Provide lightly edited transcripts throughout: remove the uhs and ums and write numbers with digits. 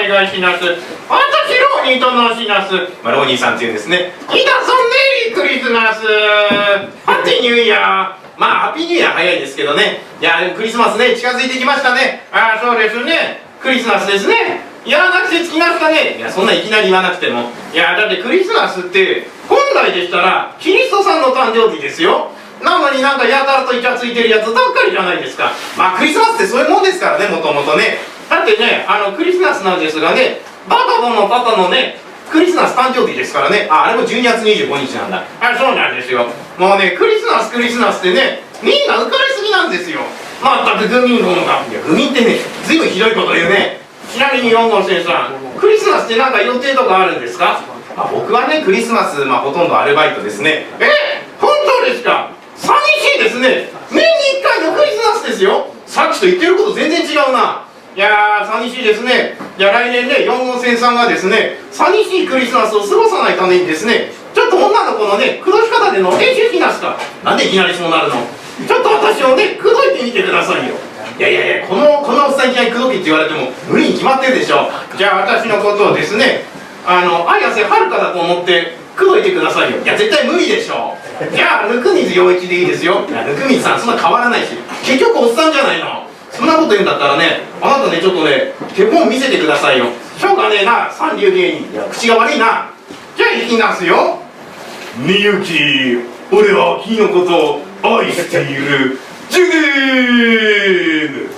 願いします。私、ローニーと申します。ローニーさんっていうんですね。皆さん、メリークリスマス。ハッピーニューイヤー。ハッピーニューイヤー早いですけどね。いや、でもクリスマスね、近づいてきましたね。そうですね。クリスマスですね。いや、なくて着きましたね。いや、そんないきなり言わなくても。いや、だってクリスマスって、本来でしたら、キリストさんの誕生日ですよ。なのになんかやたらとイチャついてるやつばっかりじゃないですか。クリスマスってそういうもんですからね、もともとね。だってね、クリスマスなんですがね、バカボンのパパのね、クリスマス誕生日ですからね。あれも12月25日なんだ。そうなんですよ。もうね、クリスマスってね、みんな浮かれすぎなんですよ。まったく愚民論が。いや、愚民ってね、ずいぶんひどいこと言うね。ちなみに4号先生、クリスマスってなんか予定とかあるんですか？僕はね、クリスマス、ほとんどアルバイトですね。本当ですか？寂しいですね。年に1回のクリスマスですよ。さっきと言ってること全然違うな。いやー、寂しいですね。いや、来年ね、4号線さんがですね、寂しいクリスマスを過ごさないためにですね、ちょっと女の子のね、口説き方での練習しなすか。なんでいきなりそうなるの？ちょっと私をね、口説いてみてくださいよ。いや、このおっさんいきなり口説きって言われても無理に決まってるでしょ。じゃあ私のことをですね、綾瀬はるかだと思って口説いてくださいよ。いや、絶対無理でしょ。じゃあ温水洋一でいいですよ。いや、温水さんそんな変わらないし、結局おっさんじゃないの。そんなこと言うんだったらね、あなたね、ちょっとね、手本見せてくださいよ。しょうがねえな、三流芸人。いや、口が悪いな。じゃあ行きますよ。みゆき、俺は君のことを愛している。ジュゲーム。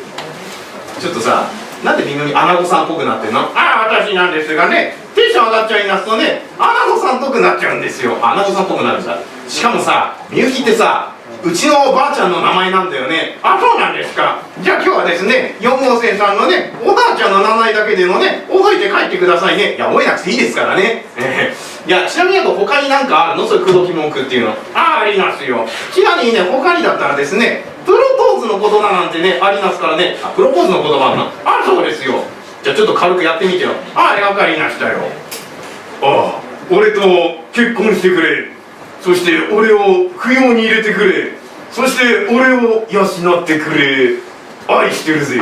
ちょっとさ、なんで微妙にアナゴさんっぽくなってんの？私なんですがね、テンション上がっちゃいますとね、アナゴさんっぽくなっちゃうんですよ。アナゴさんっぽくなるんだ。しかもさ、みゆきってさ、うちのおばあちゃんの名前なんだよね。そうなんですか。じゃあ今日はですね、4号線さんのね、おばあちゃんの名前だけでもね、覚えて帰ってくださいね。いや、覚えなくていいですからね。いや、ちなみに他になんかあるの？そういう口説き文句っていうの。ありますよ。ちなみにね、他にだったらですね、プロポーズの言葉なんてね、ありますからね。プロポーズの言葉あるの？そうですよ。じゃあちょっと軽くやってみてよ。わかりましたよ。俺と結婚してくれ。そして俺を扶養に入れてくれ。そして俺を養ってくれ。愛してるぜ。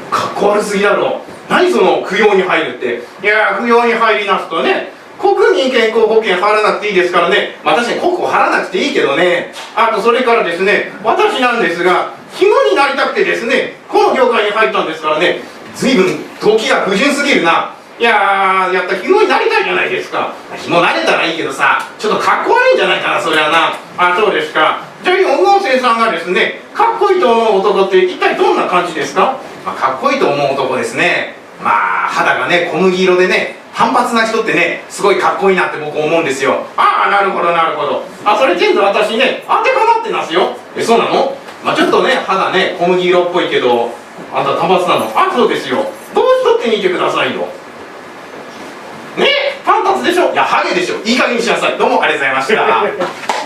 かっこ悪すぎだろ。何その扶養に入るって。いや、扶養に入りなすとね、国民健康保険払わなくていいですからね。確かに国庫払わなくていいけどね。それからですね、私なんですが、紐になりたくてですね、この業界に入ったんですからね、随分動機が不純すぎるな。いやー、やったら紐になりたいじゃないですか。紐なれたらいいけどさ、ちょっとかっこ悪いんじゃないかな、それはな。そうですか。じゃあ4号線さんがですね、かっこいいと思う男って一体どんな感じですか？かっこいいと思う男ですね。肌がね、小麦色でね、反発な人ってね、すごいかっこいいなって僕思うんですよ。なるほど。それ全部私ね、当てはまってますよ。そうなの？ちょっとね、肌ね、小麦色っぽいけど、あんた単発なの？そうですよ。帽子取ってみてくださいよ。ね、単発でしょ？いや、ハゲでしょ。いい加減にしなさい。どうもありがとうございました。